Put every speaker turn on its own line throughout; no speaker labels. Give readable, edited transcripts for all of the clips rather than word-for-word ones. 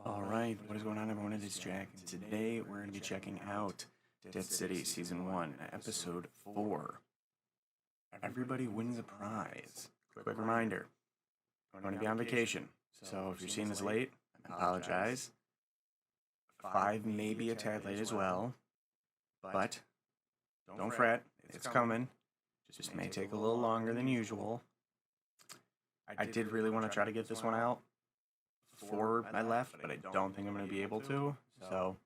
Alright, what is going on everyone? It is Jack. Today we're going to be checking out Dead City Season 1, Episode 4. Everybody wins a prize. Quick reminder, I'm going to be on vacation, so if you're seeing this late, I apologize. 5 may be a tad late as well, but don't fret, it's coming. Just may take a little longer than usual. I did really want to try to get this one out before I left, but I don't think I'm going to be able to. So,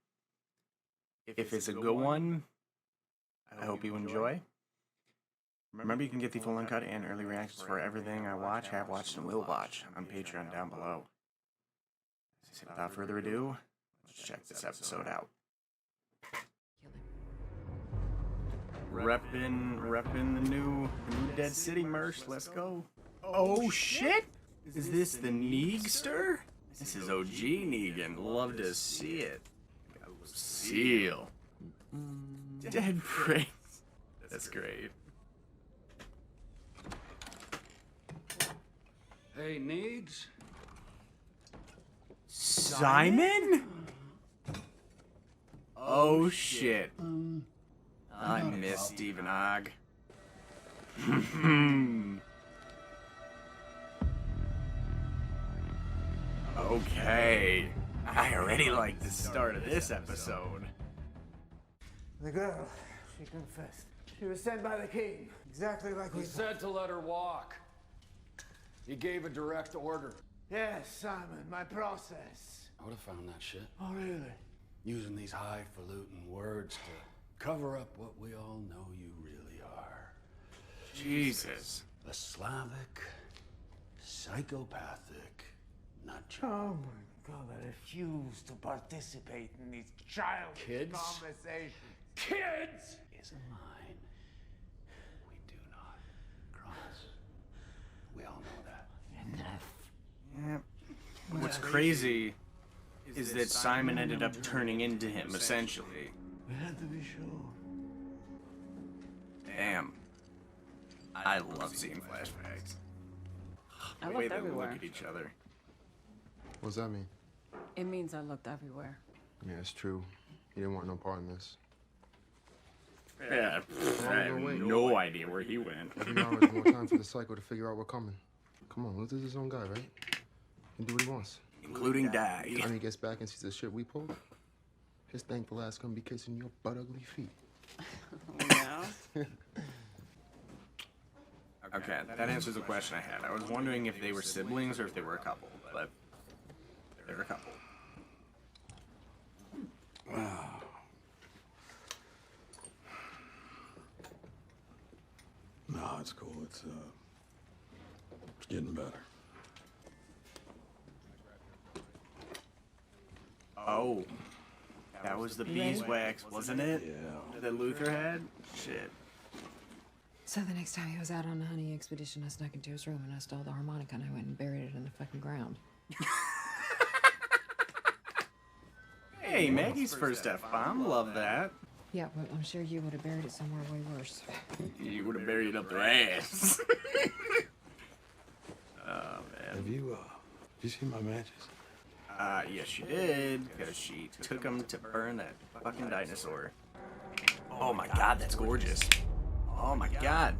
if it's a good one, I hope you enjoy. Remember, you can get the full uncut and early reactions for everything I watch, have watched, and will watch on Patreon down below. So without further ado, let's check this episode out. Reppin' the new Dead City merch. Let's go. Oh shit! Is this the Neagster? This is OG Negan. Love to see it. Seal. Dead brains. That's great.
Hey, Needs?
Simon? Oh shit. I miss Stephen Ogg. Okay. I already like the start of this episode.
The girl, she confessed. She was sent by the king, exactly like we
He said to let her walk. He gave a direct order.
Yes, Simon, my process.
I would have found that shit.
Oh, really?
Using these highfalutin words to cover up what we all know you really are.
Jesus.
A Slavic, psychopathic nutjob.
Oh my God, I refuse to participate in these childish
Kids?
conversations.
Kids is a line we do not cross. We all know that.
Enough.
Yeah. What's crazy is that Simon ended up turning into him, essentially.
We had to be sure.
Damn. I love seeing flashbacks.
I
The way
looked
they
everywhere.
look at each other.
What does that mean?
It means I looked everywhere.
Yeah, it's true. You didn't want no part in this.
Yeah, I have no idea where he went.
Every hour is more time for the cycle to figure out what's coming. Come on, Luther's his own guy, right? He can do what he wants.
Including die.
Time he gets back and sees the shit we pulled, his thankful ass gonna be kissing your butt ugly feet.
Yeah.
Okay, that answers the question I had. I was wondering if they were siblings or if they were a couple, but they're a couple.
No, it's cool. It's getting better.
Oh, that was the beeswax, wasn't it?
Yeah.
That Luther had? Shit.
So the next time he was out on a hunting expedition, I snuck into his room and I stole the harmonica and I went and buried it in the fucking ground.
Hey, Maggie's first F-bomb. Love that.
Yeah, well, I'm sure you would have buried it somewhere way worse.
You would have buried it up their ass. Oh, man.
Have you seen my matches?
Yes, she did, because she took him to burn that fucking dinosaur. Oh my God, that's gorgeous. Oh my God.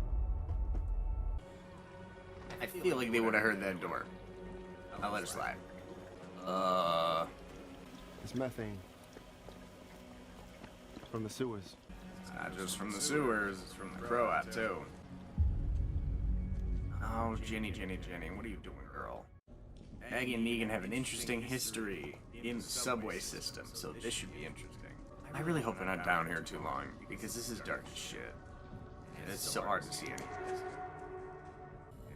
I feel like they would have heard that door. I'll let her slide.
It's methane. From the sewers.
It's not just from the sewers, it's from the croat, too. Oh, Jenny, what are you doing, girl? Maggie and Negan have an interesting history in the subway system, so this should be interesting. I really hope they're not down here too long, because this is dark as shit. And it's so hard to see anything.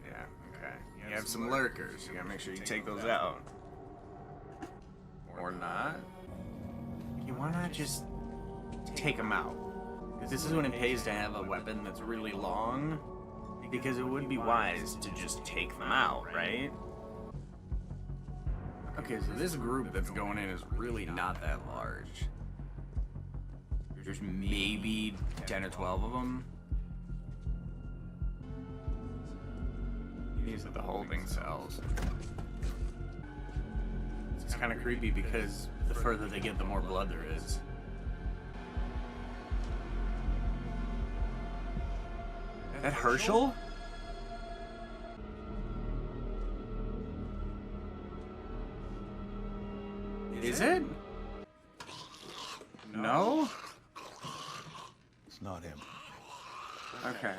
Yeah, okay. You have some lurkers, you gotta make sure you take those out. Or not. You why not just take them out? Because this is when it pays to have a weapon that's really long, because it would be wise to just take them out, right? Okay, so this group that's going in is really not that large. There's maybe 10 or 12 of them. These are the holding cells. kind of creepy because the further they get, the more blood there is. That Herschel? Is it? No?
It's not him.
Okay.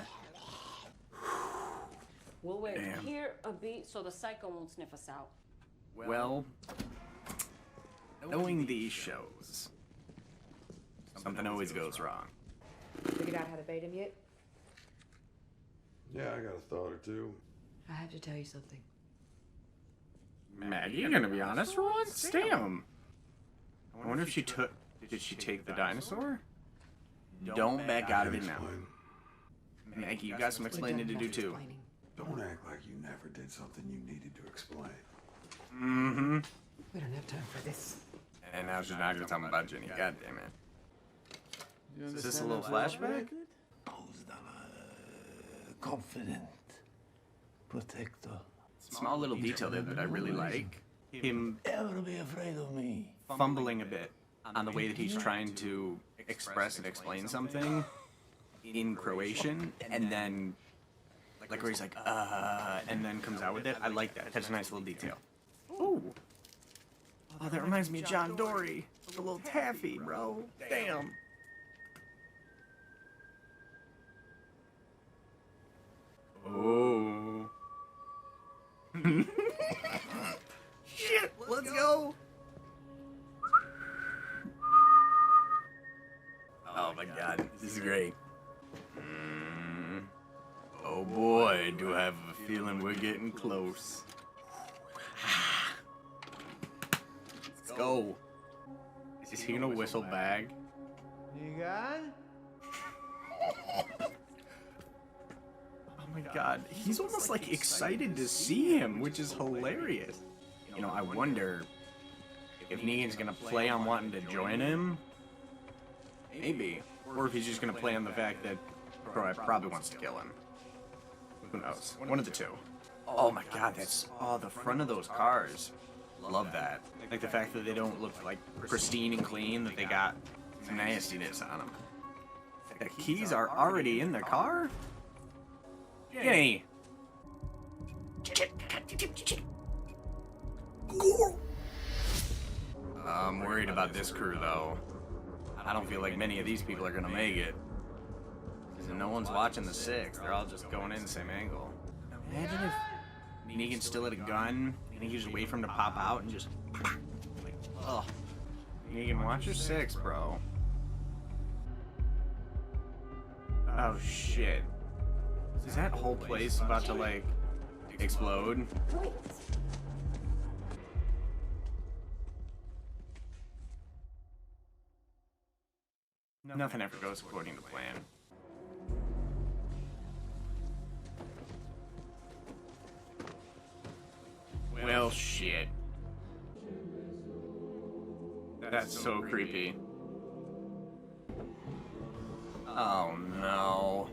We'll wait
Damn.
here a beat so the psycho won't sniff us out.
Well, knowing these shows, something always goes wrong.
Figured out how to bait him yet?
Yeah, I got a thought or two.
I have to tell you something.
Maggie, you're gonna be honest for once? Damn. I wonder if she took. Did she take the dinosaur? Don't back out of it now.
Explain.
Maggie, you got some explaining to do too.
Don't act like you never did something you needed to explain.
Mm-hmm.
We don't have time for this.
And now she's not gonna tell me about Jenny. God damn it. Is this a little flashback?
Who's the confident protector?
Small little detail there that I really like. Him
Ever be afraid of me?
fumbling a bit on the way that he's trying to express and explain something in Croatian, and then like where he's like, and then comes out with it. I like that. That's a nice little detail. Ooh. Oh, that reminds me of John Dory. A little taffy, bro. Damn. Oh. Shit, let's go. Oh my god, this is great. Oh boy, do I have a feeling we're getting close. Let's go. Is he gonna whistle back?
Negan?
Oh my god, he's almost like excited to see him, which is hilarious. You know, I wonder if Negan's gonna play on wanting to join him. Maybe. Or if he's just gonna play on the fact that Croat probably wants to kill him. Who knows? One of the two. Oh my god, that's... Oh, the front of those cars. Love that. Like the fact that they don't look like pristine and clean, that they got some nastiness on them. The keys are already in the car? Jenny! I'm worried about this crew, though. I don't feel like many of these people are gonna make it. Because no one's watching the six. They're all just going in the same angle. Imagine if Negan's still at a gun, and you just wait for him to pop out and just... Like, ugh. Negan, watch your six, bro. Oh, shit. Is that whole place about to, like, explode? Nothing ever goes according to plan. Well, shit. That's so creepy. Oh, no.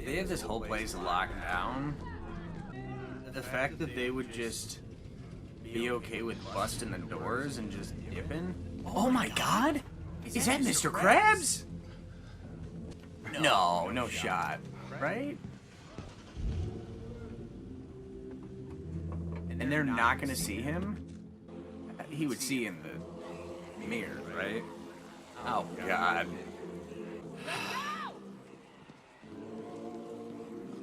They have this whole place locked down. The fact that they would just be okay with busting the doors and just dipping. Oh my god! Is that Mr. Krabs? No, no shot. Right? And they're not gonna see him? He would see in the mirror, right? Oh god.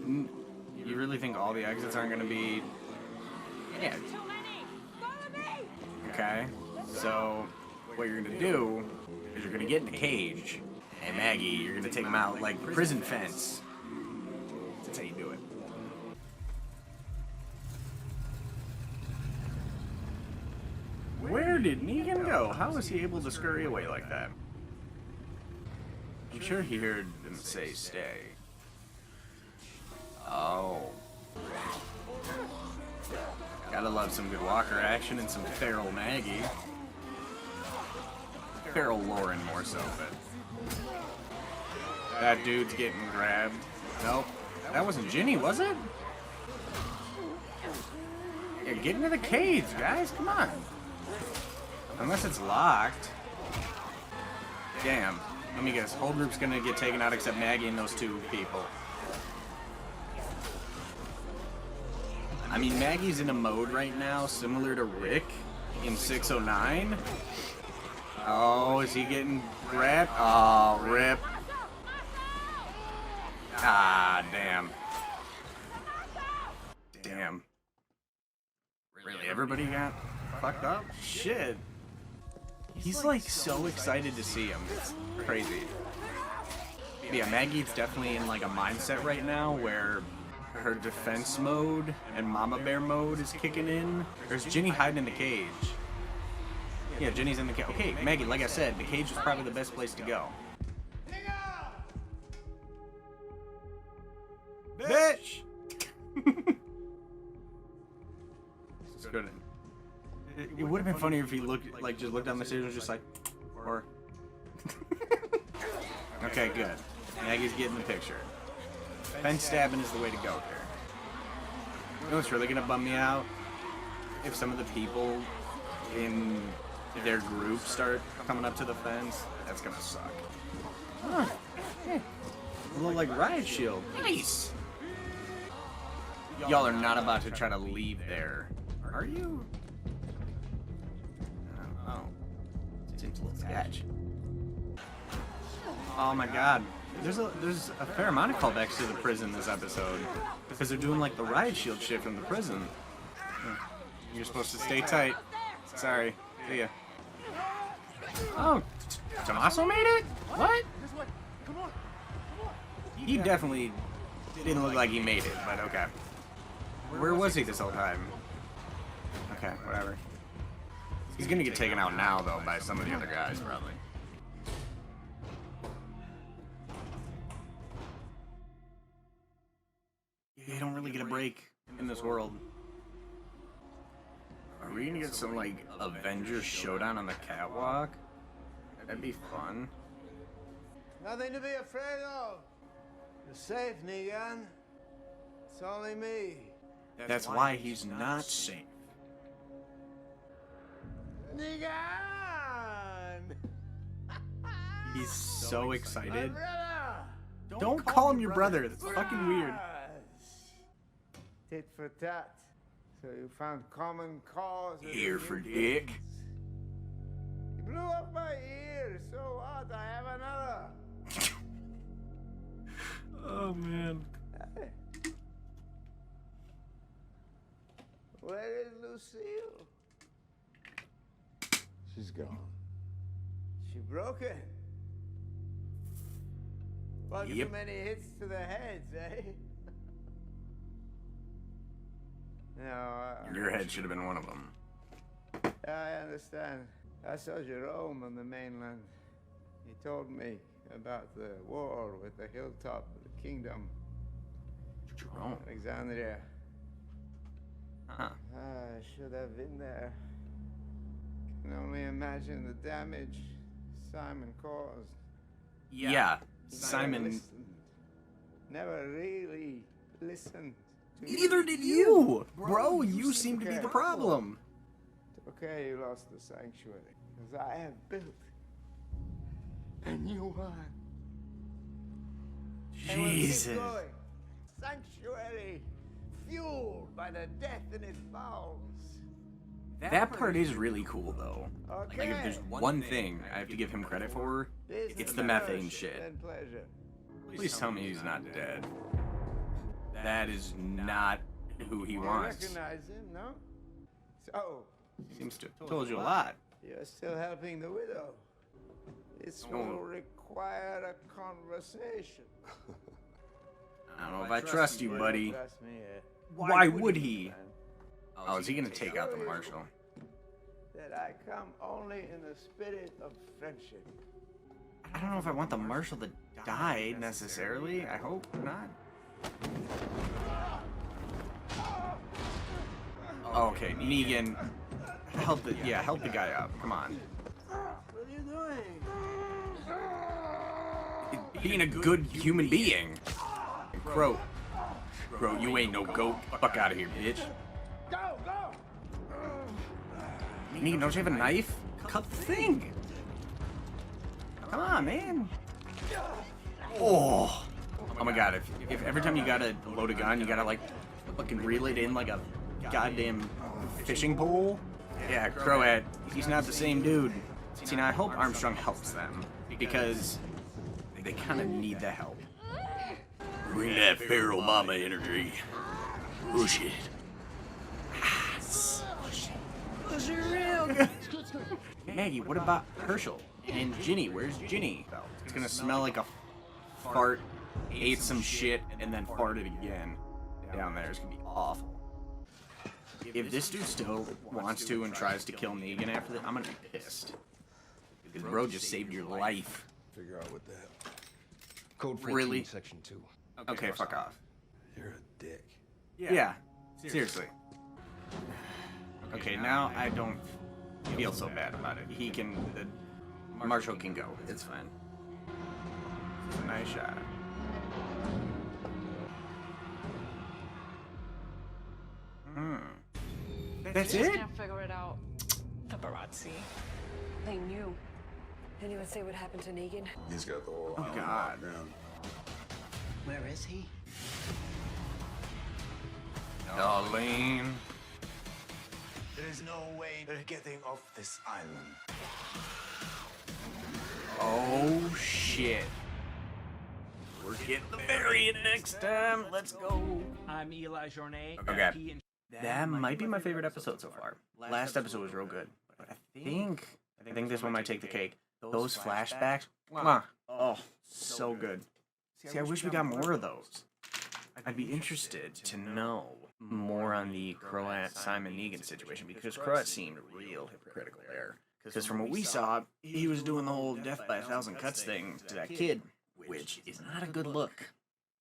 You really think all the exits aren't gonna be... Yeah. Okay. So, what you're gonna do is you're gonna get in a cage, and Maggie, you're gonna take him out like prison fence. That's how you do it. Where did Negan go? How was he able to scurry away like that? I'm sure he heard them say stay. Oh. Gotta love some good Walker action and some feral Maggie. Feral Lauren more so, but that dude's getting grabbed. Nope, that wasn't Ginny, was it? Yeah, get into the cage, guys. Come on. Unless it's locked. Damn. Let me guess. Whole group's gonna get taken out except Maggie and those two people. I mean, Maggie's in a mode right now similar to Rick in 609. Oh, is he getting grabbed? Oh, rip. Ah, damn. Damn. Really, everybody got fucked up? Shit. He's like so excited to see him. It's crazy. But yeah, Maggie's definitely in like a mindset right now where her defense mode and Mama Bear mode is kicking in. There's Ginny hiding in the cage. Yeah, Ginny's in the cage. Okay, Maggie, like I said, the cage is probably the best place to go. Bitch! It would have been funnier if he looked like just looked down the stairs and was just like, or. Okay, good. Maggie's getting the picture. Fence stabbing is the way to go here. You know what's really gonna bum me out? If some of the people in their group start coming up to the fence, that's gonna suck. Huh. Hey. A little like riot shield. Nice! Y'all are not about to try to leave there, are you? Oh. Seems a little sketch. Oh my god. There's a fair amount of callbacks to the prison this episode. Because they're doing like the riot shield shit from the prison. You're supposed to stay tight. Sorry. See ya. Oh, Tommaso made it? What? He definitely didn't look like he made it, but okay. Where was he this whole time? Okay, whatever. He's gonna get taken out now, though, by some of the other guys, probably. You don't really get a break in this world. Are we gonna get some, like, Avengers showdown on the catwalk? That'd be fun.
Nothing to be afraid of. You're safe, Negan. It's only me.
That's why he's not safe.
Negan!
He's so excited.
My brother!
Don't call him your brother. That's fucking weird.
Tit for tat. So you found common cause. with
Ear
the
for
Indians.
dick.
You blew up my ear. So what? I have another.
Oh man.
Where is Lucille?
She's gone.
She broken. One
Yep.
too many hits to the heads, eh? No,
Your head should have been one of them.
I understand. I saw Jerome on the mainland. He told me about the war with the hilltop of the kingdom,
Jerome.
Alexandria.
Huh.
I should have been there. Can only imagine the damage Simon caused.
Yeah.
Never
Simon.
listened. Never really listened to me.
Neither did you! Bro, you seem to be the problem.
Okay, you lost the sanctuary. Because I have built a new one. And we'll keep
Jesus.
going. Sanctuary, fueled by the death in its bowels.
That part is really cool, though.
Okay.
Like, if there's one thing I have to give him credit for, it's the methane shit.
And pleasure.
Please tell me he's not dead. That is not who he
You
wants.
recognize him, no? So,
Seems to have told you a lot.
you're still helping the widow. This
Oh.
will require a conversation.
I don't know if I trust you, buddy.
Trust me,
Why would he? Oh, is he gonna take out the marshal?
that I come only in the spirit of friendship.
I don't know if I want the marshal to die necessarily. I hope not. Okay, Negan, help the guy up. Come on.
What are you doing?
Being a good human being. Croat. Croat, you ain't no goat. Fuck out of here, bitch. Negan, don't you have a knife? Cut the thing. Come on, man. Oh. Oh my god, if every time you gotta load a gun, you gotta like fucking reel it in like a goddamn fishing pole. Yeah, Croat, he's not the same dude. See, now I hope Armstrong helps them because they kind of need the help. Bring that feral mama energy. Push it. Push it real good. Maggie, what about Herschel and Ginny? Where's Ginny? It's gonna smell like a fart, ate some shit, and then farted again down there. It's gonna be awful. If this dude still wants to and tries to kill Negan after this, I'm gonna be pissed. Because bro just saved your life.
Figure out what that.
Code 14,
Really?
Section 2.
Okay, fuck off.
You're a dick.
Yeah, seriously. Okay, now I don't feel so bad about it. He can, Marshall can go. It's fine. It's a nice shot. That's it?
Can't figure it out. Paparazzi.
They knew. Anyone say what happened to Negan?
He's got the whole island
God.
locked down.
Where is he?
Darlene.
There is no way they're getting off this island.
Oh shit. We're getting the variant next time. Let's go.
I'm Eli Journay.
Okay. That might be my favorite episode so far. Last episode was real good. But I think this one might take the cake. Those flashbacks, mwah. Oh, so good. See, I wish we got more of those. I'd be interested to know more on the Croat Simon Negan situation because Croat seemed real hypocritical there. Because from what we saw, he was doing the whole death by 1,000 cuts thing to that kid, which is not a good look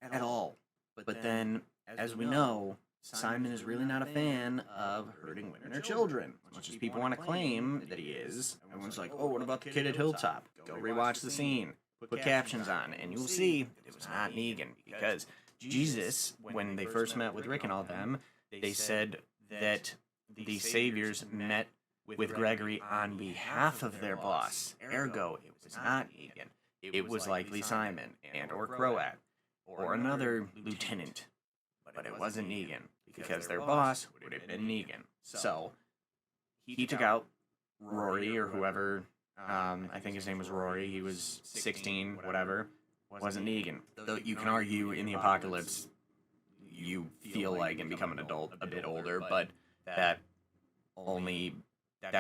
at all. But then, as we know, Simon is really not a fan of hurting women or children. As much as people want to claim that he is, everyone's like, oh, what about the kid at Hilltop? Go rewatch the scene, put captions on, and you'll see it was not Negan. Because Jesus, when they first met with Rick and all them, they said that the Saviors met with Gregory on behalf of their boss. Ergo, it was not Negan. It was likely Simon and or Croat or another lieutenant. But it wasn't Negan, because their boss would have been Negan. So, he took out Rory, or whoever, I think his name was Rory, he was 16, whatever, wasn't Negan. Though you can argue in the apocalypse, you feel like and become an adult a bit older, but that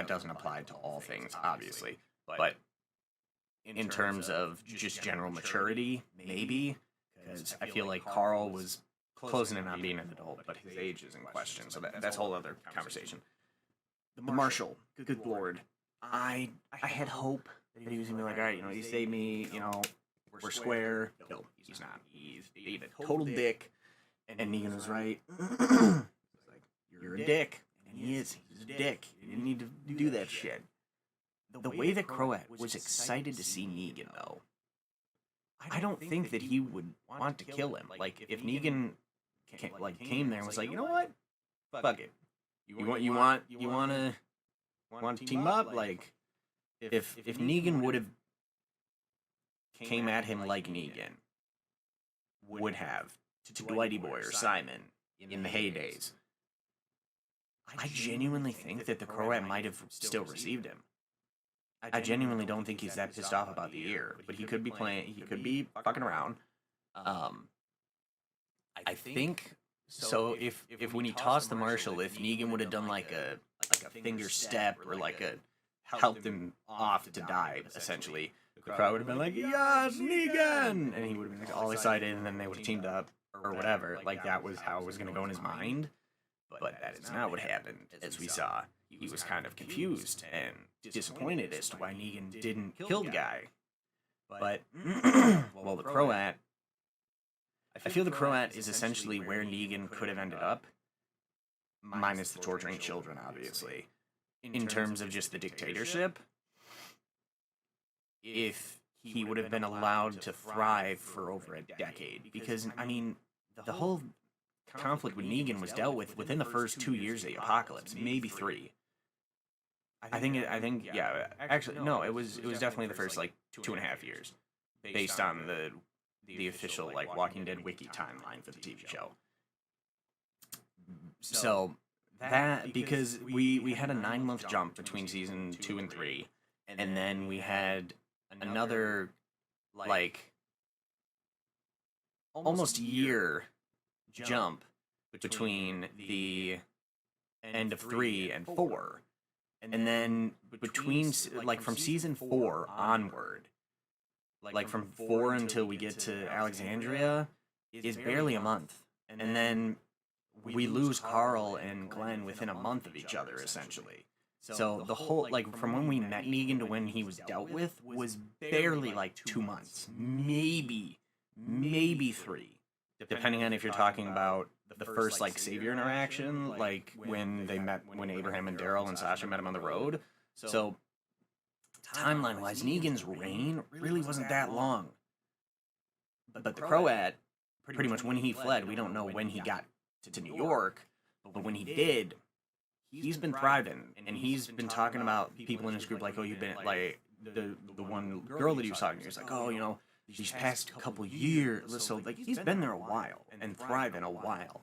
doesn't apply to all things, obviously. But in terms of just general maturity, maybe, because I feel like Carl was closing in on being an adult, but his age is in question, so that's a whole other conversation. The Marshal, good lord, I had hope that he was gonna be like, all right, you saved me, we're square. No, he's not. He's a total dick, and Negan was right. Like, you're a dick, and he is. He's a dick. You didn't need to do that shit. The way that Croat was excited to see Negan, though, I don't think that he would want to kill him. Like, if Negan came there and was like, you know what? Fuck it. You want to team up? Like, if Negan would have came at him like Negan would have to Dwighty Boy or Simon in the heydays, I genuinely think that the Croat might have still received him. I genuinely don't think he's that pissed off about the ear, but he could be fucking around. I think so. If when he tossed the Marshal, if Negan would have done like a finger step or like helped him off to die, essentially, the crowd would have been like, "Yes, Negan!" and he would have been all excited, and then they would have teamed up or whatever. Like that was how it was going to go in his mind. But that is not what happened, as we saw. He was kind of confused and disappointed as to why Negan didn't kill the guy. But, well, the Croat, I feel the Croat is essentially where Negan could have ended up, minus the torturing children, obviously. In terms of just the dictatorship, if he would have been allowed to thrive for over a decade. Because, I mean, the whole conflict with Negan was dealt with within the first 2 years of the apocalypse, maybe 3. I think, yeah. Actually, no, it was definitely the first like 2.5 years, based on the official like Walking Dead wiki timeline for the TV show. So that because we had a 9-month jump between season 2 and 3, and then we had another like almost year jump between the end of 3 and 4. And then between, like, from season 4 onward, like, from 4 until we get to Alexandria, is barely a month. And then we lose Carl and Glenn within a month of each other, essentially. So the whole, like, from when we met Negan to when he was dealt with was barely, like, 2 months. Maybe 3. Depending on if you're talking about the first like savior interaction, like when Abraham and Daryl and Sasha met him on the road. So timeline wise, Negan's reign really wasn't that long. But the Croat, pretty much when he fled, we don't know when he got to New York, but when he did, he's been thriving, and he's been talking about people in his group like, oh, you've been like the one girl that he was talking to. He's like, oh, you know, these past couple years, so like he's been there a while and thriving a while.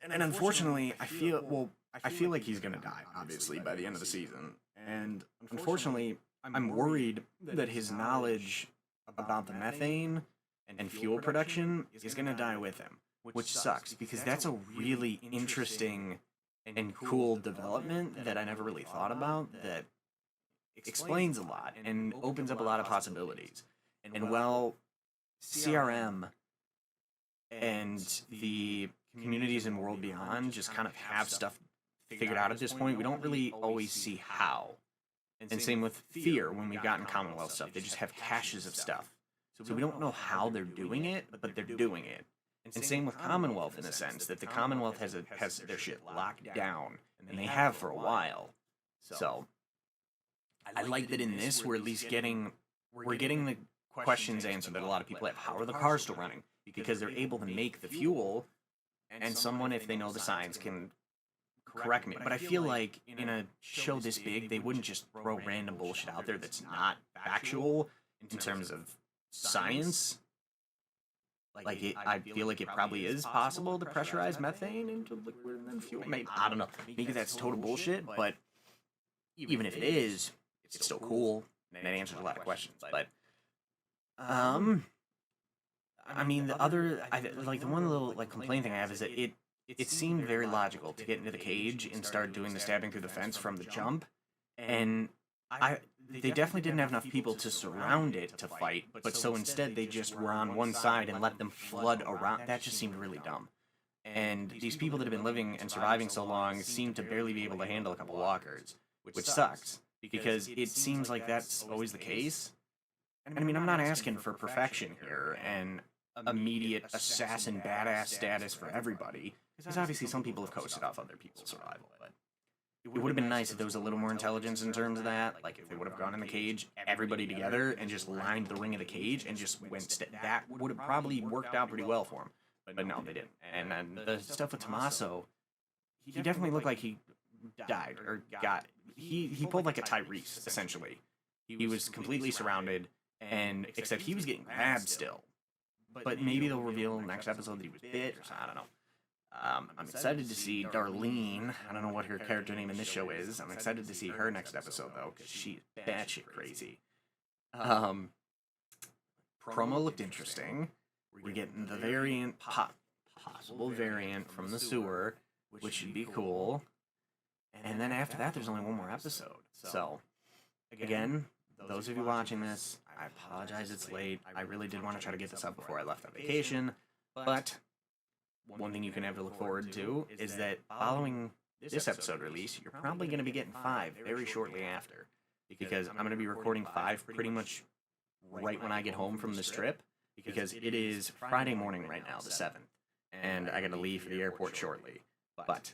And unfortunately, I feel like he's gonna die, obviously, by the end of the season. And unfortunately, I'm worried that his knowledge about the methane and fuel production is gonna die with him, which sucks because that's a really interesting and cool development that I never really thought about, that explains a lot and opens up a lot of possibilities. And while CRM and the communities in World Beyond just kind of have stuff figured out at this point, we don't really always see how. And same with Fear, when we've gotten Commonwealth stuff. They just have caches of stuff. So we don't know how they're doing it, but they're doing it. And same with Commonwealth in a sense, that the Commonwealth has their shit locked down, and they have for a while. So I like that in this we're at least getting the questions answered that a lot of people have. How are the cars still running? Because they're able to make the fuel, and someone, if they know the science, can correct me. But I feel like in a show this big, they wouldn't just throw random bullshit out there that's not factual in terms of science. Like, I feel like it probably is possible to pressurize methane into liquid and then fuel. Maybe, I don't know. Maybe that's total bullshit, but even if it is, it's still cool, and it answers a lot of questions. But, I mean, the one little, like, complaint thing I have is that it seemed very logical to get into the cage and start doing the stabbing through the fence from the jump, and they definitely didn't have enough people to surround it to fight, but so instead they just were on one side and let them flood around. That just seemed really dumb. And these people that have been living and surviving so long seem to barely be able to handle a couple walkers, which sucks, because it seems like that's always the case. And I mean, I'm not asking for perfection here and immediate assassin badass status for everybody, because obviously some people have coasted off other people's survival, but it would have been nice if there was a little more intelligence in terms of that. Like, if they would have gone in the cage, everybody together, and just lined the ring of the cage and just went... that would have probably worked out pretty well for him. But no, they didn't. And then the stuff with Tommaso, he definitely looked like he died, or got... He pulled like a Tyrese, essentially. He was completely surrounded, and except he was getting grabbed still. But maybe they'll reveal next episode that he was bit, or something, I don't know. I'm excited to see Darlene. I don't know what her character name in this show is. I'm excited to see her next episode, though, because she's batshit crazy. Promo looked interesting. We're getting the variant, possible variant from the sewer, which should be cool. And then after that, there's only one more episode. So, again, those of you watching this, I apologize it's late. I really did want to try to get this up before I left on vacation, but one thing you can ever look forward to is that following this episode release, you're probably going to be getting 5 very shortly after, because I'm going to be recording 5 pretty much right when I get home from this trip, because it is Friday morning right now, the 7th, and I got to leave for the airport shortly. But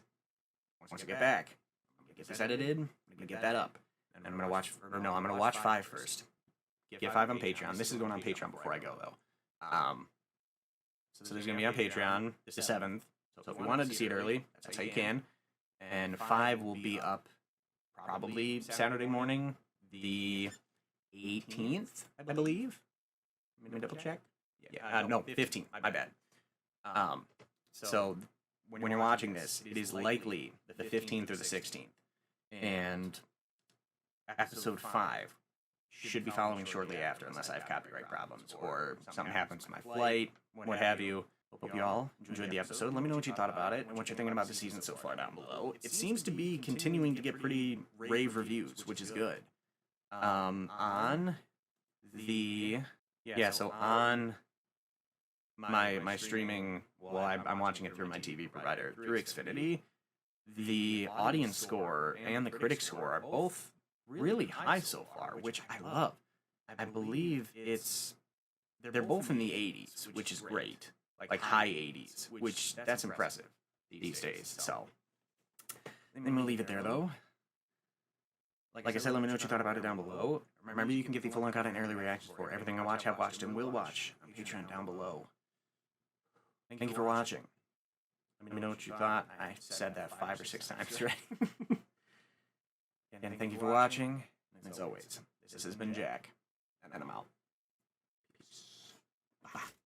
once I get back, I'm going to get this edited, I'm going to get that up, and I'm gonna watch. Or no, I'm gonna watch 5 first. Get 5 on Patreon. This is going on Patreon before I go though. So there's gonna be on Patreon the 7th. So if you wanted to see it early, that's how you can. And 5 will be up probably Saturday morning, the 18th, I believe. Let me double check. Yeah, no, 15th. My bad. So when you're watching this, it is likely the 15th or the 16th, and episode 5 should be following shortly after, unless I have copyright problems or something happens to my flight, what have you. Hope you all enjoyed the episode. Let me know what you thought about it and what you're thinking about the season so far down below. It seems to be continuing to get pretty rave reviews, which is good. On my streaming, well, I'm watching it through my TV provider, through Xfinity, the audience score and the critic score are both really high so far, which I love. I believe they're both in the 80s, which is great. Like high 80s, which that's impressive these days. So let me leave it there, though. Like I said, let me know what you thought about it down below. Remember, you can get the full uncut and early reactions for everything I watch, have watched, and will watch on Patreon down below. Thank you for watching. Let me know what you thought. I said that 5 or 6 times, right? And thank you for watching. And as always, this has been Jack, and I'm out.